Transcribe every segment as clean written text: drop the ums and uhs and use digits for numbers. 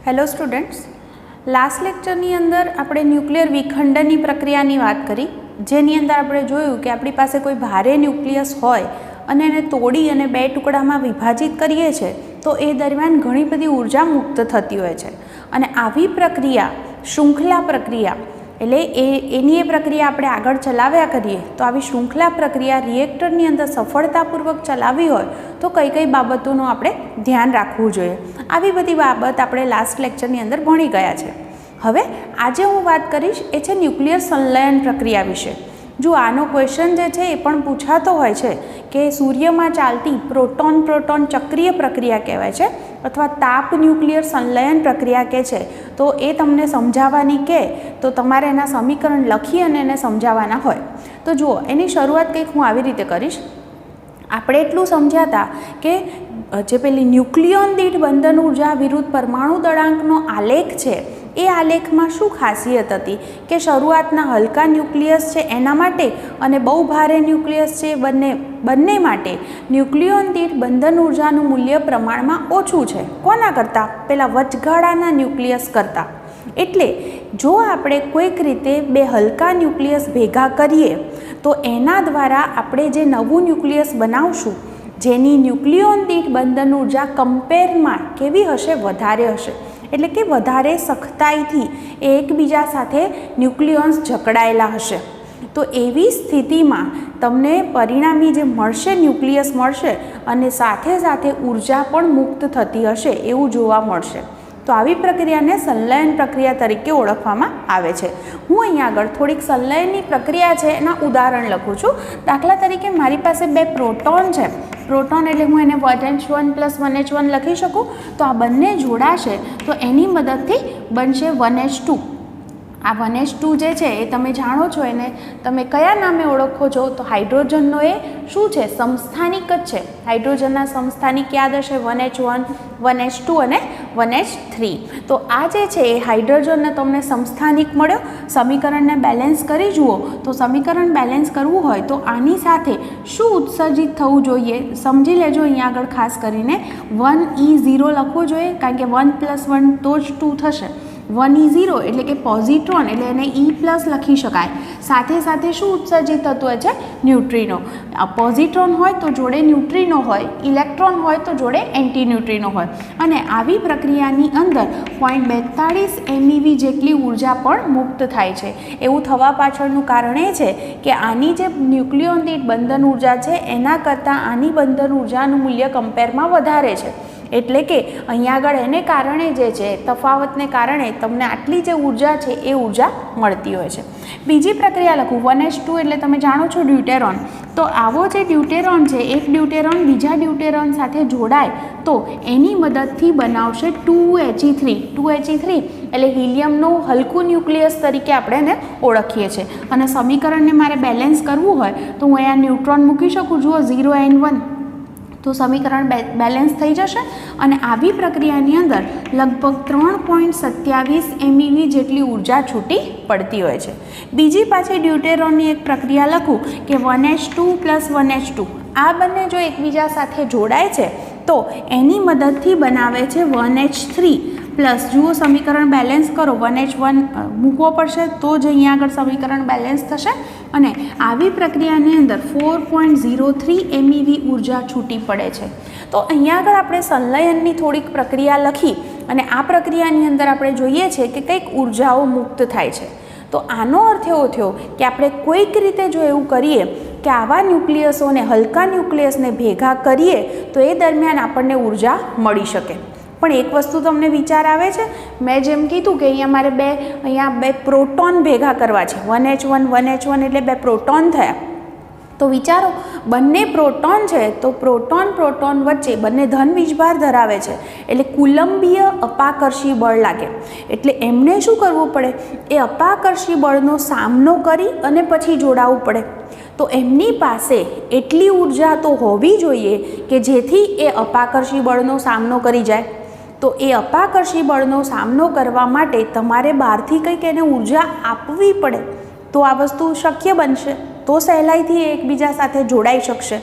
Hello students, last લેક્ચરની અંદર આપણે nuclear વિખંડનની પ્રક્રિયાની વાત કરી, જેની અંદર આપણે જોયું કે આપણી પાસે કોઈ ભારે ન્યુક્લિયસ હોય અને એને તોડી અને બે ટુકડામાં વિભાજિત કરીએ છીએ તો એ દરમિયાન ઘણી બધી ઉર્જા મુક્ત થતી હોય છે. અને આવી પ્રક્રિયા શૃંખલા પ્રક્રિયા એટલે એની એ પ્રક્રિયા આપણે આગળ ચલાવ્યા કરીએ તો આવી શૃંખલા પ્રક્રિયા રિએક્ટરની અંદર સફળતાપૂર્વક ચલાવવી હોય તો કઈ કઈ બાબતોનું આપણે ધ્યાન રાખવું જોઈએ. આવી બધી બાબત આપણે લાસ્ટ લેક્ચરની અંદર ભણી ગયા છે. હવે આજે હું વાત કરીશ એ છે ન્યુક્લિયર સંલયન પ્રક્રિયા વિશે. જો આનો ક્વેશ્ચન જે છે એ પણ પૂછાતો હોય છે કે સૂર્યમાં ચાલતી પ્રોટોન પ્રોટોન ચક્રીય પ્રક્રિયા કહેવાય છે અથવા તાપ ન્યુક્લિયર સંલયન પ્રક્રિયા કે છે, તો એ તમને સમજાવવાની કે તો તમારે એના સમીકરણ લખી અને એને સમજાવવાના હોય. તો જુઓ, એની શરૂઆત કંઈક હું આવી રીતે કરીશ. આપણે એટલું સમજ્યા હતા કે જે પેલી ન્યુક્લિયોન દીઠ બંધન ઉર્જા વિરુદ્ધ પરમાણુ દળાંકનો આલેખ છે એ આલેખમાં શું ખાસિયત હતી કે શરૂઆતના હલકા ન્યુક્લિયસ છે એના માટે અને બહુ ભારે ન્યુક્લિયસ છે બંને માટે ન્યુક્લિયોન દીઠ બંધન ઉર્જાનું મૂલ્ય પ્રમાણમાં ઓછું છે. કોના કરતાં? પેલા વચગાળાના ન્યુક્લિયસ કરતાં. એટલે જો આપણે કોઈક રીતે બે હલકા ન્યુક્લિયસ ભેગા કરીએ તો એના દ્વારા આપણે જે નવું ન્યુક્લિયસ બનાવશું જેની ન્યુક્લિયોન દીઠ બંધન ઉર્જા કમ્પેરમાં કેવી હશે? વધારે હશે. એટલે કે વધારે સખ્તાઈથી એકબીજા સાથે ન્યુક્લિયોન્સ જકડાયેલા હશે. તો એવી સ્થિતિમાં તમને પરિણામી જે મળશે ન્યુક્લિયસ મળશે અને સાથે સાથે ઉર્જા પણ મુક્ત થતી હશે એવું જોવા મળશે. તો આવી પ્રક્રિયાને સંલયન પ્રક્રિયા તરીકે ઓળખવામાં આવે છે. હું અહીંયા આગળ થોડીક સંલયનની પ્રક્રિયા છે એના ઉદાહરણ લખું છું. દાખલા તરીકે મારી પાસે બે પ્રોટોન છે. પ્રોટોન એટલે હું એને 1H1 + 1H1 લખી શકું. તો આ બંને જોડાશે તો એની મદદથી બનશે 1H2. આ 1H2 જે છે એ તમે જાણો છો, એને તમે કયા નામે ઓળખો છો? તો હાઇડ્રોજનનો એ શું છે? સમસ્થાનિક જ છે. હાઇડ્રોજનના સમસ્થાનિક યાદ હશે 1H1, 1H2 અને 1H3. તો આ જે છે એ હાઇડ્રોજનને તમને સમસ્થાનિક મળ્યો. સમીકરણને બેલેન્સ કરી જુઓ તો સમીકરણ બેલેન્સ કરવું હોય તો આની સાથે શું ઉત્સર્જિત થવું જોઈએ? સમજી લેજો. અહીંયા આગળ ખાસ કરીને 1E0 લખવું જોઈએ, કારણ કે 1 + 1 તો જ 2 થશે. 1E0 એટલે કે પોઝિટ્રોન, એટલે એને E+ લખી શકાય. સાથે સાથે શું ઉત્સર્જિત થતું હોય છે? ન્યુટ્રિનો. પોઝિટ્રોન હોય તો જોડે ન્યુટ્રિનો હોય, ઇલેક્ટ્રોન હોય તો જોડે એન્ટી ન્યુટ્રિનો હોય. અને આવી પ્રક્રિયાની અંદર 0.42 MeV જેટલી ઉર્જા પણ મુક્ત થાય છે. એવું થવા પાછળનું કારણ એ છે કે આની જે ન્યુક્લિયોન દીઠ બંધન ઉર્જા છે એના કરતાં આની બંધન ઉર્જાનું મૂલ્ય કમ્પેરમાં વધારે છે. એટલે કે અહીંયા આગળ એને કારણે જે છે તફાવતને કારણે તમને આટલી જે ઉર્જા છે એ ઉર્જા મળતી હોય છે. બીજી પ્રક્રિયા લખું 1H2 એટલે તમે જાણો છો ડ્યુટેરોન. તો આવો જે ડ્યુટેરોન છે એક ડ્યુટેરોન બીજા ડ્યુટેરોન સાથે જોડાય તો એની મદદથી બનાવશે 2He3. 2He3 એટલે હિલિયમનું હલકું ન્યુક્લિયસ તરીકે આપણે એને ઓળખીએ છીએ. અને સમીકરણને મારે બેલેન્સ કરવું હોય તો હું અહીંયા ન્યુટ્રોન મૂકી શકું. જુઓ 0N1 તો સમીકરણ બેલેન્સ થઈ જશે. અને આવી પ્રક્રિયાની અંદર લગભગ 3.27 MeV જેટલી ઉર્જા છૂટી પડતી હોય છે. બીજી પાછી ડ્યુટેરોનની એક પ્રક્રિયા લખું કે 1H2 + 1H2. આ બંને જો એકબીજા સાથે જોડાય છે તો એની મદદથી બનાવે છે 1H3 પ્લસ. જુઓ સમીકરણ બેલેન્સ કરો. 1H1 મૂકવો પડશે તો જ અહીંયા આગળ સમીકરણ બેલેન્સ થશે. અને આવી પ્રક્રિયાની અંદર 4.03 MeV ઉર્જા છૂટી પડે છે. તો અહીંયા આગળ આપણે સંલયનની થોડીક પ્રક્રિયા લખી અને આ પ્રક્રિયાની અંદર આપણે જોઈએ છે કે કંઈક ઉર્જાઓ મુક્ત થાય છે. તો આનો અર્થ એવો થયો કે આપણે કોઈક રીતે જો એવું કરીએ કે આવા ન્યુક્લિયસોને હલકા ન્યુક્લિયસને ભેગા કરીએ તો એ દરમિયાન આપણને ઉર્જા મળી શકે. પણ એક વસ્તુ તમને વિચાર આવે છે, મેં જેમ કીધું કે અહીંયા મારે બે પ્રોટોન ભેગા કરવા છે. 1H1 એટલે બે પ્રોટોન થયા. તો વિચારો, બંને પ્રોટોન છે તો પ્રોટોન વચ્ચે બંને ધન વીજભાર ધરાવે છે એટલે કુલંબીય અપાકર્ષી બળ લાગે. એટલે એમને શું કરવું પડે? એ અપાકર્ષી બળનો સામનો કરી અને પછી જોડાવવું પડે. તો એમની પાસે એટલી ઉર્જા તો હોવી જોઈએ કે જેથી એ અપાકર્ષી બળનો સામનો કરી જાય. તો એ અપાકર્ષી બળનો સામનો કરવા માટે તમારે બહારથી કંઈક એને ઉર્જા આપવી પડે તો આ વસ્તુ શક્ય બનશે. તો સહેલાઈથી એકબીજા સાથે જોડાઈ શકશે.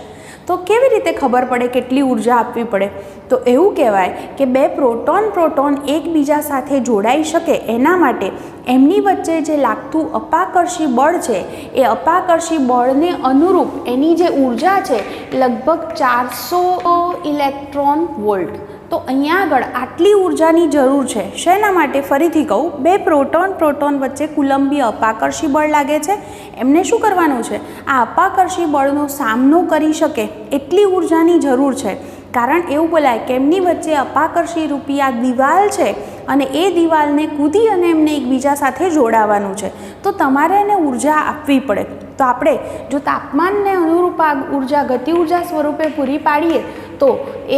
તો કેવી રીતે ખબર પડે કેટલી ઉર્જા આપવી પડે? તો એવું કહેવાય કે બે પ્રોટોન એકબીજા સાથે જોડાઈ શકે એના માટે એમની વચ્ચે જે લાગતું અપાકર્ષી બળ છે એ અપાકર્ષી બળને અનુરૂપ એની જે ઉર્જા છે લગભગ 400 ઇલેક્ટ્રોન વોલ્ટ. તો અહીંયા આગળ આટલી ઉર્જાની જરૂર છે. શેના માટે? ફરીથી કહું, બે પ્રોટોન વચ્ચે કુલંબીય અપાકર્ષી બળ લાગે છે. એમને શું કરવાનું છે? આ અપાકર્ષી બળનો સામનો કરી શકે એટલી ઉર્જાની જરૂર છે. કારણ એવું બોલાય કે એમની વચ્ચે અપાકર્ષી રૂપી આ દિવાલ છે અને એ દિવાલને કૂદી અને એમને એકબીજા સાથે જોડાવાનું છે. તો તમારે એને ઉર્જા આપવી પડે. તો આપણે જો તાપમાનને અનુરૂપ આ ઉર્જા ગતિ ઉર્જા સ્વરૂપે પૂરી પાડીએ તો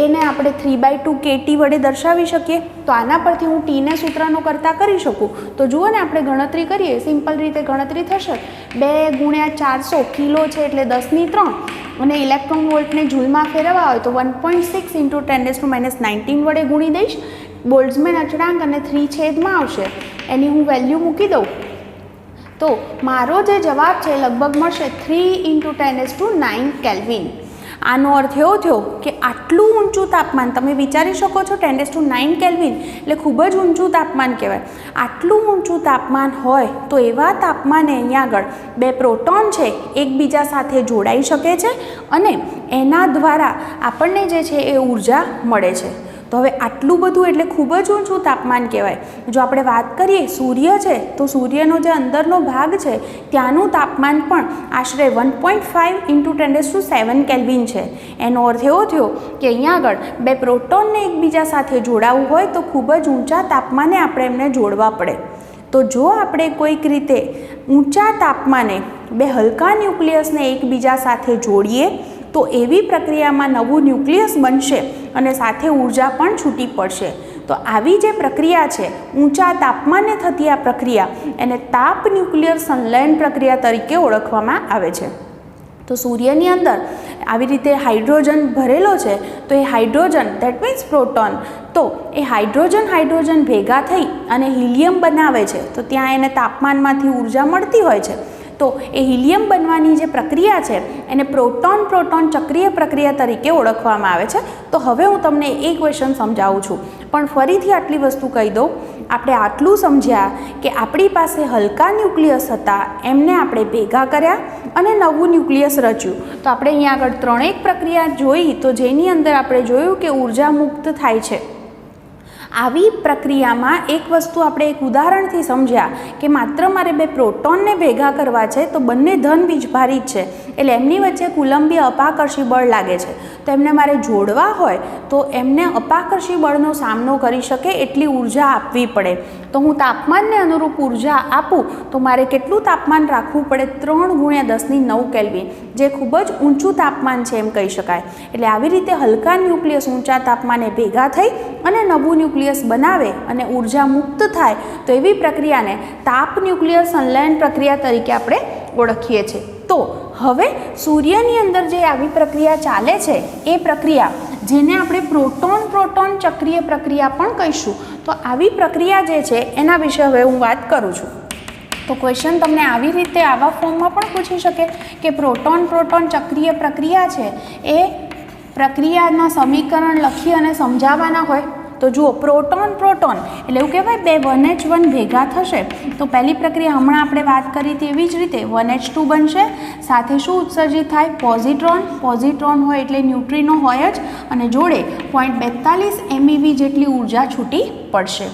એને આપણે 3/2 kT વડે દર્શાવી શકીએ. તો આના પરથી હું ટીને સૂત્રનો કરતાં કરી શકું. તો જુઓ ને, આપણે ગણતરી કરીએ, સિમ્પલ રીતે ગણતરી થશે. 2 × 400 કિલો છે એટલે 10⁻³ અને ઇલેક્ટ્રોન વોલ્ટને જૂલમાં ફેરવવા હોય તો 1.6 × 10⁻19 વડે ગુણી દઈશ. બોલ્ટ્ઝમેન અચળાંક અને 3 છેદમાં આવશે. એની હું વેલ્યુ મૂકી દઉં તો મારો જે જવાબ છે લગભગ મળશે 3 × 10⁹ કેલ્વિન. આનો અર્થ એવો થયો કે આટલું ઊંચું તાપમાન, તમે વિચારી શકો છો 10⁹ કેલ્વિન એટલે ખૂબ જ ઊંચું તાપમાન કહેવાય. આટલું ઊંચું તાપમાન હોય તો એવા તાપમાને અહીંયા આગળ બે પ્રોટોન છે એકબીજા સાથે જોડાઈ શકે છે અને એના દ્વારા આપણને જે છે એ ઉર્જા મળે છે. તો હવે આટલું બધું એટલે ખૂબ જ ઊંચું તાપમાન કહેવાય. જો આપણે વાત કરીએ સૂર્ય છે તો સૂર્યનો જે અંદરનો ભાગ છે ત્યાંનું તાપમાન પણ આશરે 1.5 × 10⁷ કેલ્વિન છે. એનો અર્થ એવો થયો કે અહીંયા આગળ બે પ્રોટોનને એકબીજા સાથે જોડાવવું હોય તો ખૂબ જ ઊંચા તાપમાને આપણે એમને જોડવા પડે. તો જો આપણે કોઈક રીતે ઊંચા તાપમાને બે હલકા ન્યુક્લિયસને એકબીજા સાથે જોડીએ તો એવી પ્રક્રિયામાં નવું ન્યુક્લિયસ બનશે અને સાથે ઉર્જા પણ છૂટી પડશે. તો આવી જે પ્રક્રિયા છે ઊંચા તાપમાને થતી આ પ્રક્રિયા એને તાપ ન્યુક્લિયર સંલયન પ્રક્રિયા તરીકે ઓળખવામાં આવે છે. તો સૂર્યની અંદર આવી રીતે હાઇડ્રોજન ભરેલો છે તો એ હાઇડ્રોજન દેટ મીન્સ પ્રોટોન, તો એ હાઇડ્રોજન ભેગા થઈ અને હિલિયમ બનાવે છે. તો ત્યાં એને તાપમાનમાંથી ઉર્જા મળતી હોય છે. તો એ હિલિયમ બનવાની જે પ્રક્રિયા છે એને પ્રોટોન ચક્રીય પ્રક્રિયા તરીકે ઓળખવામાં આવે છે. તો હવે હું તમને એ ક્વેશ્ચન સમજાવું છું, પણ ફરીથી આટલી વસ્તુ કહી દઉં. આપણે આટલું સમજ્યા કે આપણી પાસે હલકા ન્યુક્લિયસ હતા, એમને આપણે ભેગા કર્યા અને નવું ન્યુક્લિયસ રચ્યું. તો આપણે અહીંયા આગળ 3 પ્રક્રિયા જોઈ, તો જેની અંદર આપણે જોયું કે ઉર્જા મુક્ત થાય છે. આવી પ્રક્રિયામાં એક વસ્તુ આપણે એક ઉદાહરણથી સમજ્યા કે માત્ર મારે બે પ્રોટોનને ભેગા કરવા છે તો બંને ધન વીજભારિત છે એટલે એમની વચ્ચે કુલંબીય અપાકર્ષી બળ લાગે છે. તો એમને મારે જોડવા હોય તો એમને અપાકર્ષી બળનો સામનો કરી શકે એટલી ઉર્જા આપવી પડે. તો હું તાપમાનને અનુરૂપ ઉર્જા આપું તો મારે કેટલું તાપમાન રાખવું પડે? 3 × 10⁹ કેલ્વિન, જે ખૂબ જ ઊંચું તાપમાન છે એમ કહી શકાય. એટલે આવી રીતે હલકા ન્યુક્લિયસ ઊંચા તાપમાને ભેગા થઈ અને નવું ન્યુક્લિયસ બનાવે અને ઉર્જા મુક્ત થાય તો એવી પ્રક્રિયાને તાપ ન્યુક્લિયર સંલયન પ્રક્રિયા તરીકે આપણે ઓળખીએ છીએ. તો હવે સૂર્યની અંદર જે આવી પ્રક્રિયા ચાલે છે એ પ્રક્રિયા જેને આપણે પ્રોટોન ચક્રીય પ્રક્રિયા પણ કહીશું. તો આવી પ્રક્રિયા જે છે એના વિશે હવે હું વાત કરું છું. તો ક્વેશ્ચન તમને આવી રીતે આવા ફોર્મમાં પણ પૂછી શકે કે પ્રોટોન ચક્રીય પ્રક્રિયા છે એ પ્રક્રિયાના સમીકરણ લખી અને સમજાવવાના હોય. તો જુઓ, પ્રોટોન એટલે એવું કહેવાય બે 1H1 ભેગા થશે તો પહેલી પ્રક્રિયા હમણાં આપણે વાત કરી હતી એવી જ રીતે 1H2 બનશે. સાથે શું ઉત્સર્જિત થાય? પોઝિટ્રોન હોય એટલે ન્યુટ્રિનો હોય જ અને જોડે 0.42 MeV જેટલી ઉર્જા છૂટી પડશે.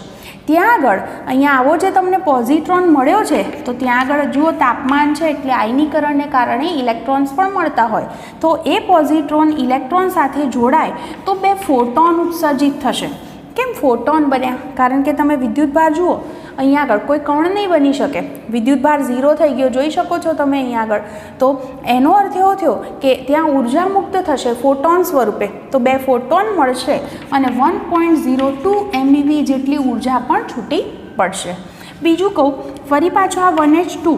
ત્યાં આગળ અહીંયા આવો જે તમને પોઝિટ્રોન મળ્યો છે તો ત્યાં આગળ જુઓ તાપમાન છે એટલે આયનીકરણને કારણે ઇલેક્ટ્રોન્સ પણ મળતા હોય. તો એ પોઝિટ્રોન ઇલેક્ટ્રોન સાથે જોડાય તો બે ફોટોન ઉત્સર્જિત થશે. કેમ ફોટોન બન્યા? કારણ કે તમે વિદ્યુતભાર જુઓ, અહીંયા આગળ કોઈ કણ નહીં બની શકે. વિદ્યુતભાર 0 થઈ ગયો, જોઈ શકો છો તમે અહીંયા આગળ. તો એનો અર્થ એવો થયો કે ત્યાં ઉર્જા મુક્ત થશે ફોટોન સ્વરૂપે. તો બે ફોટોન મળશે અને 1.02 MeV જેટલી ઉર્જા પણ છૂટી પડશે. બીજું કહું, ફરી પાછો આ 1H2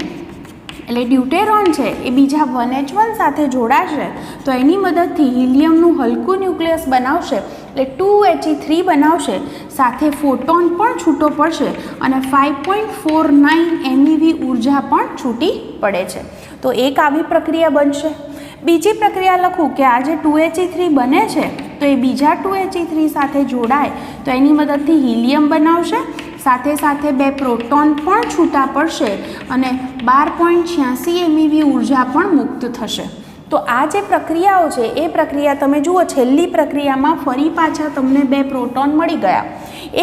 એટલે ડ્યુટેરોન છે એ બીજા 1H1 સાથે જોડાશે તો એની મદદથી હિલિયમનું હલકું ન્યુક્લિયસ બનાવશે એટલે 2He3 બનાવશે. સાથે ફોટોન પણ છૂટો પડશે અને 5.49 MeV ઉર્જા પણ છૂટી પડે છે. તો એક આવી પ્રક્રિયા બનશે. બીજી પ્રક્રિયા લખું કે આ જે 2He3 બને છે તો એ બીજા 2He3 સાથે જોડાય તો એની મદદથી હિલિયમ બનાવશે, સાથે સાથે 2 પ્રોટોન પણ છૂટા પડશે અને 12.86 MeV ઉર્જા પણ મુક્ત થશે। તો આ જે પ્રક્રિયાઓ છે એ પ્રક્રિયા તમે જુઓ, છેલ્લી પ્રક્રિયામાં ફરી પાછા તમને 2 પ્રોટોન મળી ગયા,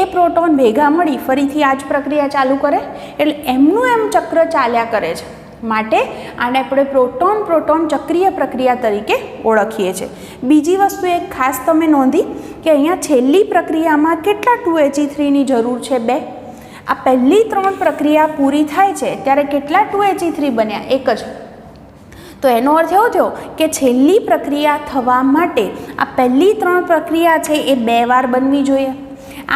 એ પ્રોટોન ભેગા મળી ફરીથી આ જ પ્રક્રિયા ચાલુ કરે, એટલે એમનું એમ ચક્ર ચાલ્યા કરે છે, માટે આને આપણે પ્રોટોન પ્રોટોન ચક્રીય પ્રક્રિયા તરીકે ઓળખીએ છીએ। બીજી વસ્તુ એક ખાસ તમે નોંધી કે અહીંયા છેલ્લી પ્રક્રિયામાં કેટલા 2He3ની જરૂર છે? 2। આ પહેલી 3 પ્રક્રિયા પૂરી થાય છે ત્યારે કેટલા 2He3 બન્યા? 1 જ। તો એનો અર્થ એવો થયો કે છેલ્લી પ્રક્રિયા થવા માટે આ પહેલી 3 પ્રક્રિયા છે એ 2 વાર બનવી જોઈએ।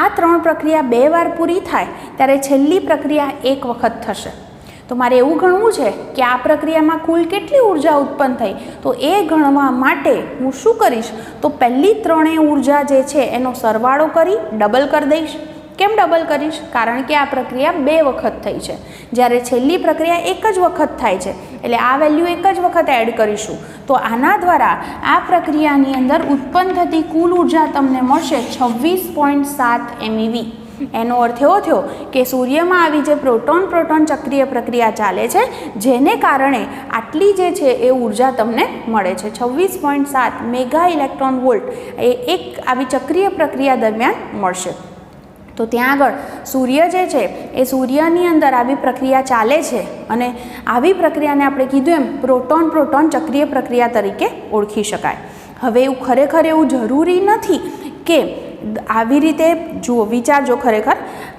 આ 3 પ્રક્રિયા 2 વાર પૂરી થાય ત્યારે છેલ્લી પ્રક્રિયા 1 વખત થશે। તો મારે એવું ગણવું છે કે આ પ્રક્રિયામાં કુલ કેટલી ઉર્જા ઉત્પન્ન થઈ, તો એ ગણવા માટે હું શું કરીશ તો પહેલી 3 ઉર્જા જે છે એનો સરવાળો કરી ડબલ કરી દઈશ। કેમ ડબલ કરીશ? કારણ કે આ પ્રક્રિયા 2 વખત થઈ છે, જ્યારે છેલ્લી પ્રક્રિયા 1 જ વખત થાય છે, એટલે આ વેલ્યુ 1 જ વખત એડ કરીશું। તો આના દ્વારા આ પ્રક્રિયાની અંદર ઉત્પન્ન થતી કુલ ઉર્જા તમને મળશે 26.7 MeV। એનો અર્થ એવો થયો કે સૂર્યમાં આવી જે પ્રોટોન પ્રોટોન ચક્રીય પ્રક્રિયા ચાલે છે જેને કારણે આટલી જે છે એ ઉર્જા તમને મળે છે। 26.7 મેગા ઇલેક્ટ્રોન વોલ્ટ એ એક આવી ચક્રીય પ્રક્રિયા દરમિયાન મળશે। તો ત્યાં આગળ સૂર્ય જે છે એ સૂર્યની અંદર આવી પ્રક્રિયા ચાલે છે અને આવી પ્રક્રિયાને આપણે કીધું એમ પ્રોટોન પ્રોટોન ચક્રીય પ્રક્રિયા તરીકે ઓળખી શકાય। હવે એવું ખરેખર એવું જરૂરી નથી કે આવી રીતે જુઓ, વિચારજો, ખરેખર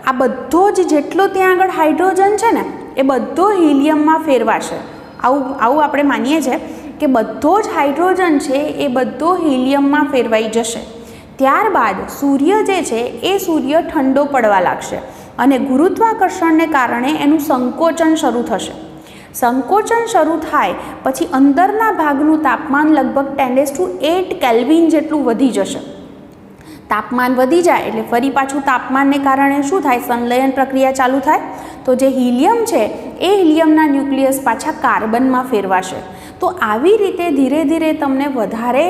આ બધો જ જેટલો ત્યાં આગળ હાઇડ્રોજન છે ને એ બધો હિલિયમમાં ફેરવાશે। આવું આપણે માનીએ છીએ કે બધો જ હાઇડ્રોજન છે એ બધો હિલિયમમાં ફેરવાઈ જશે। ત્યારબાદ સૂર્ય જે છે એ સૂર્ય ઠંડો પડવા લાગશે અને ગુરુત્વાકર્ષણને કારણે એનું સંકોચન શરૂ થશે। સંકોચન શરૂ થાય પછી અંદરના ભાગનું તાપમાન લગભગ 10⁸ કેલ્વિન જેટલું વધી જશે। તાપમાન વધી જાય એટલે ફરી પાછું તાપમાનને કારણે શું થાય? સંલયન પ્રક્રિયા ચાલુ થાય। તો જે હિલિયમ છે એ હિલિયમના ન્યુક્લિયસ પાછા કાર્બનમાં ફેરવાશે। તો આવી રીતે ધીરે ધીરે તમને વધારે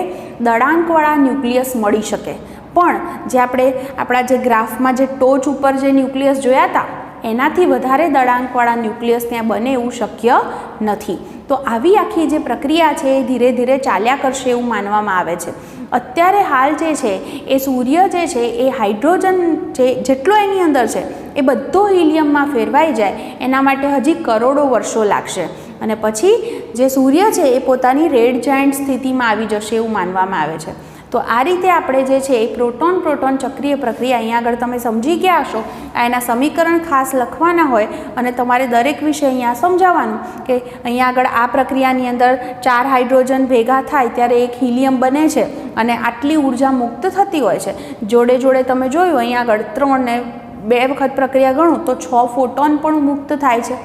દળાંકવાળા ન્યુક્લિયસ મળી શકે। પણ જે આપણે આપણા જે ગ્રાફમાં જે ટોચ ઉપર જે ન્યુક્લિયસ જોયા હતા એનાથી વધારે દળાંકવાળા ન્યુક્લિયસ ત્યાં બને એવું શક્ય નથી। તો આવી આખી જે પ્રક્રિયા છે એ ધીરે ધીરે ચાલ્યા કરશે એવું માનવામાં આવે છે। અત્યારે હાલ જે છે એ સૂર્ય જે છે એ હાઇડ્રોજન જેટલો એની અંદર છે એ બધો હિલિયમમાં ફેરવાઈ જાય એના માટે હજી કરોડો વર્ષો લાગશે અને પછી જે સૂર્ય છે એ પોતાની રેડ જાયન્ટ સ્થિતિમાં આવી જશે એવું માનવામાં આવે છે। તો આ રીતે આપણે જે છે એ પ્રોટોન પ્રોટોન ચક્રીય પ્રક્રિયા અહીંયા આગળ તમે સમજી ગયા હશો। એના સમીકરણ ખાસ લખવાના હોય અને તમારે દરેક વિષય અહીંયા સમજાવવાનું કે અહીંયા આગળ આ પ્રક્રિયાની અંદર 4 હાઇડ્રોજન ભેગા થાય ત્યારે એક હિલિયમ બને છે અને આટલી ઉર્જા મુક્ત થતી હોય છે। જોડે જોડે તમે જોયું અહીંયા આગળ 3 ને 2 વખત પ્રક્રિયા ગણો તો 6 ફોટોન પણ મુક્ત થાય છે।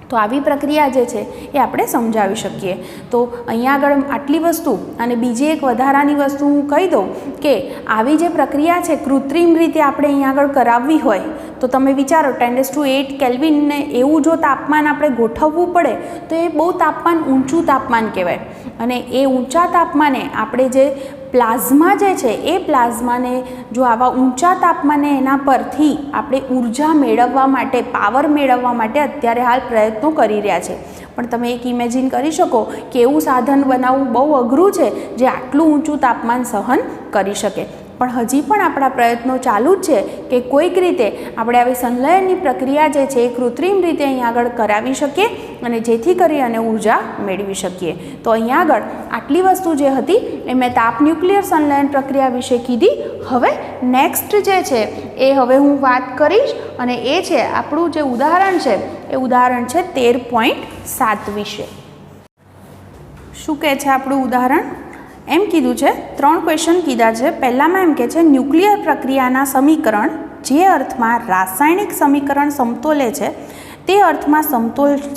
તો આવી પ્રક્રિયા જે છે એ આપણે સમજાવી શકીએ। તો અહીંયા આગળ આટલી વસ્તુ અને બીજી એક વધારાની વસ્તુ હું કહી દઉં કે આવી જે પ્રક્રિયા છે કૃત્રિમ રીતે આપણે અહીંયા આગળ કરાવવી હોય તો તમે વિચારો 10⁸ કેલ્વિનને એવું જો તાપમાન આપણે ગોઠવવું પડે તો એ બહુ તાપમાન ઊંચું તાપમાન કહેવાય અને એ ઊંચા તાપમાને આપણે જે પ્લાઝમા જે છે એ પ્લાઝમાને જો આવા ઊંચા તાપમાને એના પરથી આપણે ઉર્જા મેળવવા માટે, પાવર મેળવવા માટે અત્યારે હાલ પ્રયત્નો કરી રહ્યા છે। પણ તમે એક ઇમેજિન કરી શકો કે એવું સાધન બનાવવું બહુ અઘરું છે જે આટલું ઊંચું તાપમાન સહન કરી શકે। પણ હજી પણ આપણા પ્રયત્નો ચાલુ જ છે કે કોઈક રીતે આપણે આવી સંલયનની પ્રક્રિયા જે છે એ કૃત્રિમ રીતે અહીંયા આગળ કરાવી શકીએ અને જેથી કરી અને ઉર્જા મેળવી શકીએ। તો અહીંયા આગળ આટલી વસ્તુ જે હતી એ મેં તાપ ન્યુક્લિયર સંલયન પ્રક્રિયા વિશે કીધી। હવે નેક્સ્ટ જે છે એ હવે હું વાત કરીશ અને એ છે આપણું જે ઉદાહરણ છે એ ઉદાહરણ છે 13.7 વિશે। શું કહે છે આપણું ઉદાહરણ? એમ કીધું છે 3 ક્વેશ્ચન કીધા છે। પહેલામાં એમ કહે છે ન્યુક્લિયર પ્રક્રિયાના સમીકરણ જે અર્થમાં રાસાયણિક સમીકરણ સમતોલે છે તે અર્થમાં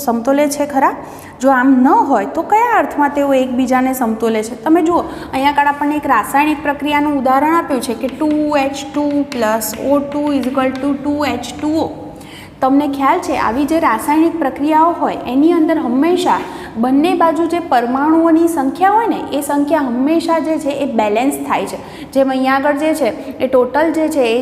સમતોલે છે ખરા? જો આમ ન હોય તો કયા અર્થમાં તેઓ એકબીજાને સમતોલે છે? તમે જુઓ અહીંયા આગળ આપણને એક રાસાયણિક પ્રક્રિયાનું ઉદાહરણ આપ્યું છે કે 2H2 + O2 = 2H2O। તમને ખ્યાલ છે આવી જે રાસાયણિક પ્રક્રિયાઓ હોય એની અંદર હંમેશા બંને બાજુ જે પરમાણુઓની સંખ્યા હોય ને એ સંખ્યા હંમેશા જે છે એ બેલેન્સ થાય છે. જેમ અહીંયા આગળ જે છે એ ટોટલ જે છે એ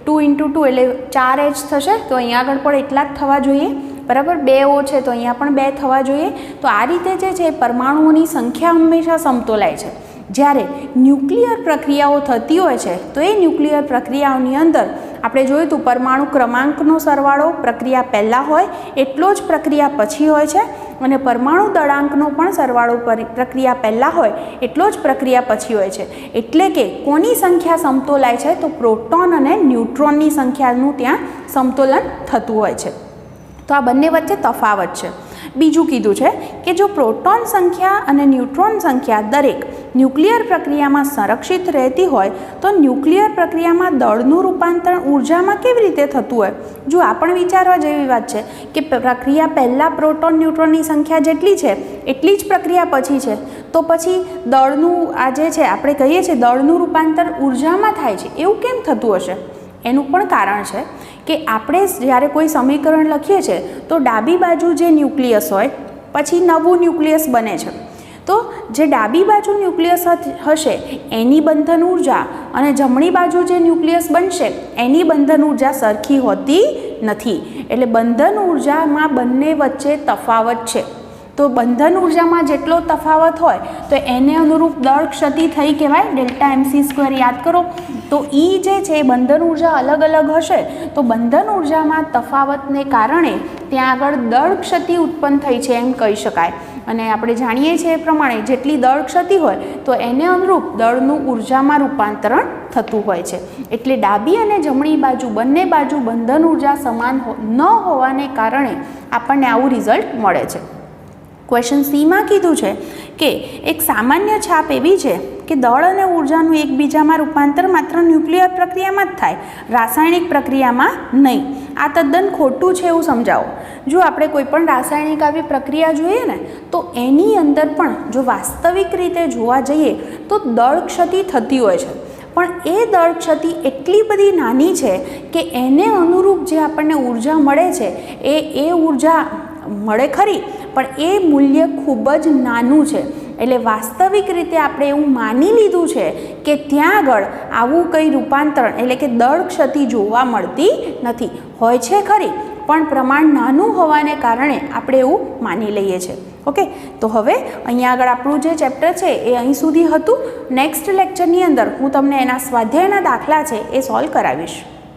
2 × 2 એટલે 4H થશે, તો અહીંયા આગળ પણ એટલા જ થવા જોઈએ, બરાબર. 2O છે તો અહીંયા પણ 2 થવા જોઈએ. તો આ રીતે જે છે પરમાણુઓની સંખ્યા હંમેશા સમતોલાય છે. જ્યારે ન્યુક્લિયર પ્રક્રિયાઓ થતી હોય છે તો એ ન્યુક્લિયર પ્રક્રિયાઓની અંદર આપણે જોયું હતું પરમાણુ ક્રમાંકનો સરવાળો પ્રક્રિયા પહેલાં હોય એટલો જ પ્રક્રિયા પછી હોય છે, અને પરમાણુ દળાંકનો પણ સરવાળો પ્રક્રિયા પહેલાં હોય એટલો જ પ્રક્રિયા પછી હોય છે. એટલે કે કોની સંખ્યા સમતોલાય છે? તો પ્રોટોન અને ન્યુટ્રોનની સંખ્યાનું ત્યાં સમતોલન થતું હોય છે. તો આ બંને વચ્ચે તફાવત છે. બીજું કીધું છે કે જો પ્રોટોન સંખ્યા અને ન્યુટ્રોન સંખ્યા દરેક ન્યુક્લિયર પ્રક્રિયામાં સંરક્ષિત રહેતી હોય તો ન્યુક્લિયર પ્રક્રિયામાં દળનું રૂપાંતરણ ઉર્જામાં કેવી રીતે થતું હોય? જો આ પણ વિચારવા જેવી વાત છે કે પ્રક્રિયા પહેલાં પ્રોટોન ન્યુટ્રોનની સંખ્યા જેટલી છે એટલી જ પ્રક્રિયા પછી છે, તો પછી દળનું આ જે છે આપણે કહીએ છીએ દળનું રૂપાંતર ઉર્જામાં થાય છે, એવું કેમ થતું હશે? એનું પણ કારણ છે કે આપણે જ્યારે કોઈ સમીકરણ લખીએ છીએ તો ડાબી બાજુ જે ન્યુક્લિયસ હોય પછી નવું ન્યુક્લિયસ બને છે, તો જે ડાબી બાજુ ન્યુક્લિયસ હશે એની બંધન ઉર્જા અને જમણી બાજુ જે ન્યુક્લિયસ બનશે એની બંધન ઉર્જા સરખી હોતી નથી. એટલે બંધન ઉર્જામાં બંને વચ્ચે તફાવત છે. તો બંધન ઉર્જામાં જેટલો તફાવત હોય તો એને અનુરૂપ દળ ક્ષતિ થઈ કહેવાય, Δ_mc² યાદ કરો. તો E જે છે બંધન ઉર્જા અલગ અલગ હશે તો બંધન ઉર્જામાં તફાવતને કારણે ત્યાં આગળ દળ ક્ષતિ ઉત્પન્ન થઈ છે એમ કહી શકાય. અને આપણે જાણીએ છીએ એ પ્રમાણે જેટલી દળ ક્ષતિ હોય તો એને અનુરૂપ દળનું ઉર્જામાં રૂપાંતરણ થતું હોય છે. એટલે ડાબી અને જમણી બાજુ બંને બાજુ બંધન ઉર્જા સમાન ન હોવાને કારણે આપણને આવું રિઝલ્ટ મળે છે. ક્વેશ્ચન C માં કીધું છે કે એક સામાન્ય છાપ એવી છે કે દળ અને ઉર્જાનું એકબીજામાં રૂપાંતર માત્ર ન્યુક્લિયર પ્રક્રિયામાં જ થાય, રાસાયણિક પ્રક્રિયામાં નહીં. આ તદ્દન ખોટું છે એવું સમજાવો. જો આપણે કોઈ પણ રાસાયણિક આવી પ્રક્રિયા જોઈએ ને તો એની અંદર પણ જો વાસ્તવિક રીતે જોવા જઈએ તો દળ ક્ષતિ થતી હોય છે, પણ એ દળ ક્ષતિ એટલી બધી નાની છે કે એને અનુરૂપ જે આપણને ઉર્જા મળે છે એ ઉર્જા મળે ખરી પણ એ મૂલ્ય ખૂબ જ નાનું છે. એટલે વાસ્તવિક રીતે આપણે એવું માની લીધું છે કે ત્યાં આગળ આવું કંઈ રૂપાંતરણ એટલે કે દળ ક્ષતિ જોવા મળતી નથી. હોય છે ખરી પણ પ્રમાણ નાનું હોવાને કારણે આપણે એવું માની લઈએ છીએ. ઓકે, તો હવે અહીંયા આગળ આપણું જે ચેપ્ટર છે એ અહીં સુધી હતું. નેક્સ્ટ લેક્ચરની અંદર હું તમને એના સ્વાધ્યાયના દાખલા છે એ સોલ્વ કરાવીશ.